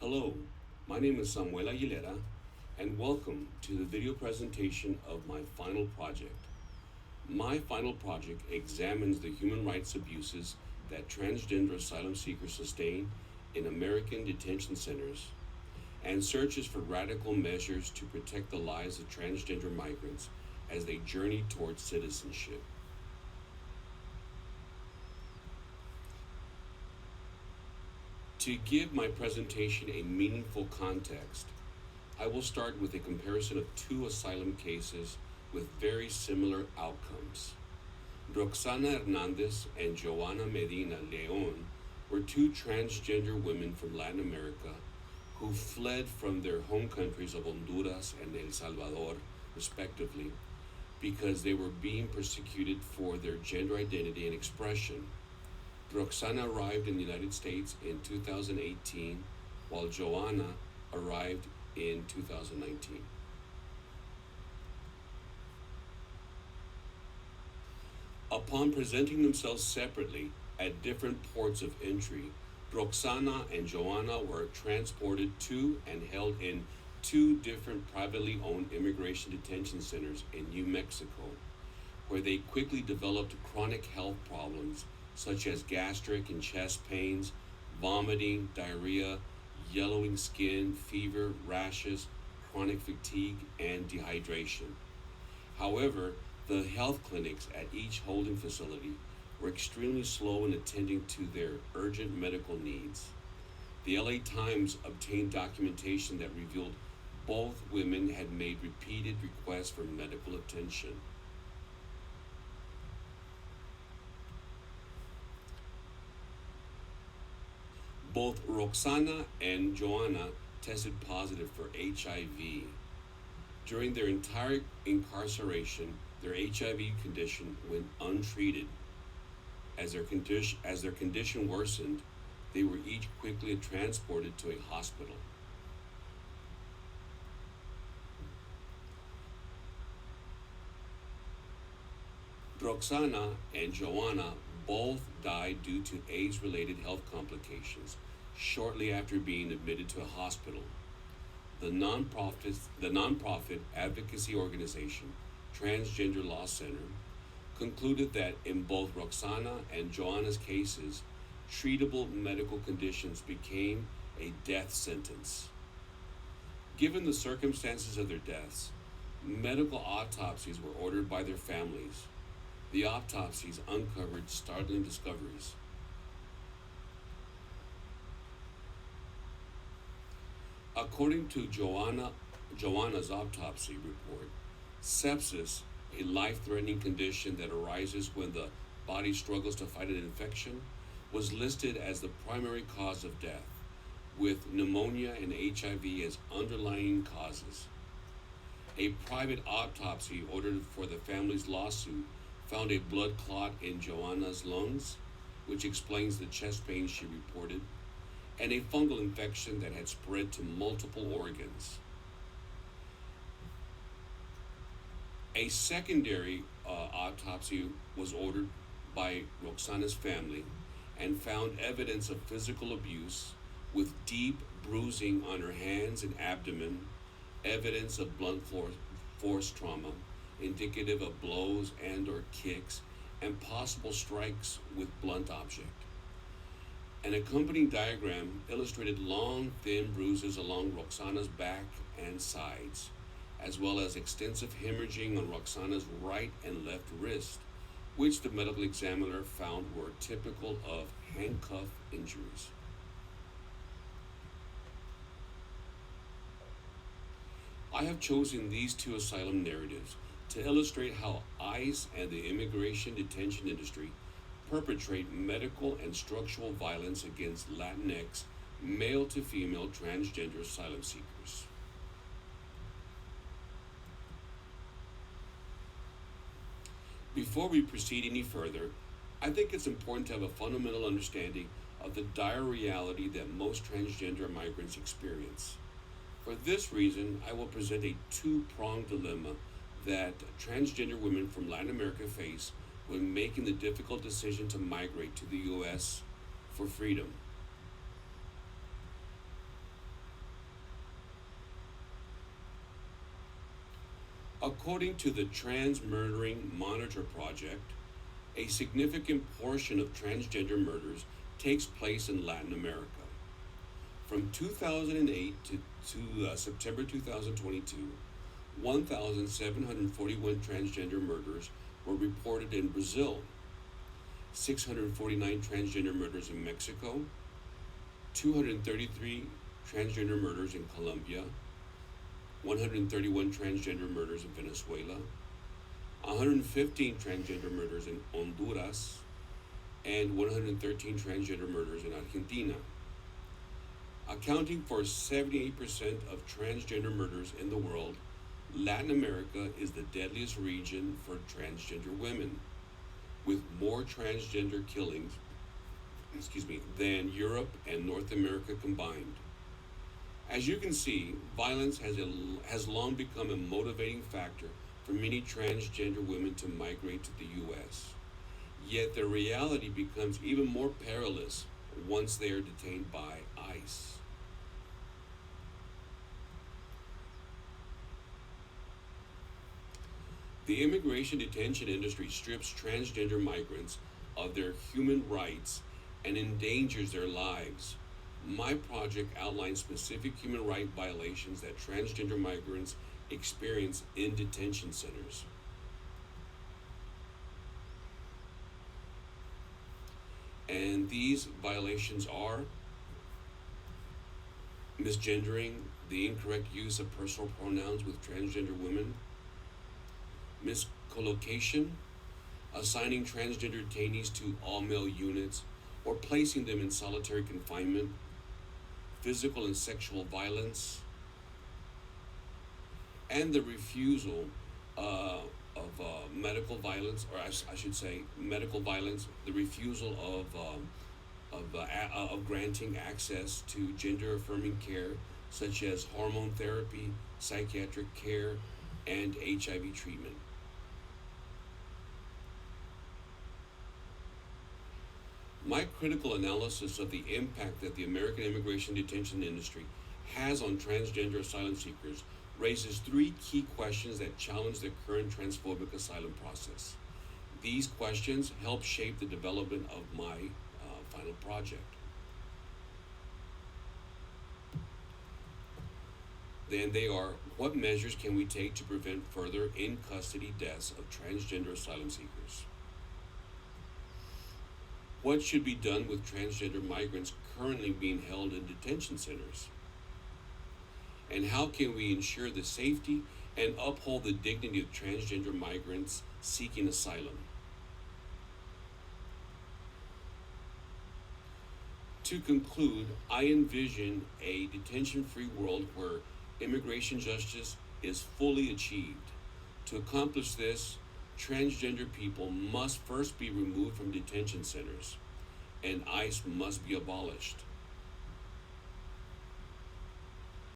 Hello, my name is Samuel Aguilera, and welcome to the video presentation of my final project. My final project examines the human rights abuses that transgender asylum seekers sustain in American detention centers and searches for radical measures to protect the lives of transgender migrants as they journey towards citizenship. To give my presentation a meaningful context, I will start with a comparison of two asylum cases with very similar outcomes. Roxana Hernandez and Joana Medina Leon were two transgender women from Latin America who fled from their home countries of Honduras and El Salvador, respectively, because they were being persecuted for their gender identity and expression. Roxana arrived in the United States in 2018, while Joanna arrived in 2019. Upon presenting themselves separately at different ports of entry, Roxana and Joanna were transported to and held in two different privately owned immigration detention centers in New Mexico, where they quickly developed chronic health problems such as gastric and chest pains, vomiting, diarrhea, yellowing skin, fever, rashes, chronic fatigue, and dehydration. However, the health clinics at each holding facility were extremely slow in attending to their urgent medical needs. The LA Times obtained documentation that revealed both women had made repeated requests for medical attention. Both Roxana and Joanna tested positive for HIV. During their entire incarceration, their HIV condition went untreated. As their condition worsened, they were each quickly transported to a hospital. Roxana and Joanna both died due to AIDS related health complications shortly after being admitted to a hospital. The nonprofit advocacy organization, Transgender Law Center, concluded that in both Roxana and Joanna's cases, treatable medical conditions became a death sentence. Given the circumstances of their deaths, medical autopsies were ordered by their families. The autopsies uncovered startling discoveries. According to Joanna's autopsy report, sepsis, a life threatening condition that arises when the body struggles to fight an infection, was listed as the primary cause of death, with pneumonia and HIV as underlying causes. A private autopsy ordered for the family's lawsuit found a blood clot in Joanna's lungs, which explains the chest pain she reported, and a fungal infection that had spread to multiple organs. A secondary autopsy was ordered by Roxana's family and found evidence of physical abuse with deep bruising on her hands and abdomen, evidence of blunt force trauma, indicative of blows and or kicks, and possible strikes with blunt object. An accompanying diagram illustrated long, thin bruises along Roxana's back and sides, as well as extensive hemorrhaging on Roxana's right and left wrist, which the medical examiner found were typical of handcuff injuries. I have chosen these two asylum narratives to illustrate how ICE and the immigration detention industry perpetrate medical and structural violence against Latinx, male to female transgender asylum seekers. Before we proceed any further, I think it's important to have a fundamental understanding of the dire reality that most transgender migrants experience. For this reason, I will present a two pronged dilemma that transgender women from Latin America face when making the difficult decision to migrate to the U.S. for freedom. According to the Trans Murdering Monitor Project, a significant portion of transgender murders takes place in Latin America. From 2008 to September 2022, 1,741 transgender murders were reported in Brazil, 649 transgender murders in Mexico, 233 transgender murders in Colombia, 131 transgender murders in Venezuela, 115 transgender murders in Honduras, and 113 transgender murders in Argentina. Accounting for 78% of transgender murders in the world, Latin America is the deadliest region for transgender women, with more transgender killings, than Europe and North America combined. As you can see, violence has long become a motivating factor for many transgender women to migrate to the U.S. Yet the reality becomes even more perilous once they are detained by ICE. The immigration detention industry strips transgender migrants of their human rights and endangers their lives. My project outlines specific human right violations that transgender migrants experience in detention centers. And these violations are misgendering, the incorrect use of personal pronouns with transgender women, miscollocation, assigning transgender detainees to all male units or placing them in solitary confinement, physical and sexual violence, and the refusal of medical violence, or I should say, medical violence, the refusal of granting access to gender affirming care such as hormone therapy, psychiatric care, and HIV treatment. My critical analysis of the impact that the American immigration detention industry has on transgender asylum seekers raises three key questions that challenge the current transphobic asylum process. These questions help shape the development of my final project. Then they are, what measures can we take to prevent further in-custody deaths of transgender asylum seekers? What should be done with transgender migrants currently being held in detention centers? And how can we ensure the safety and uphold the dignity of transgender migrants seeking asylum? To conclude, I envision a detention-free world where immigration justice is fully achieved. To accomplish this, transgender people must first be removed from detention centers, and ICE must be abolished.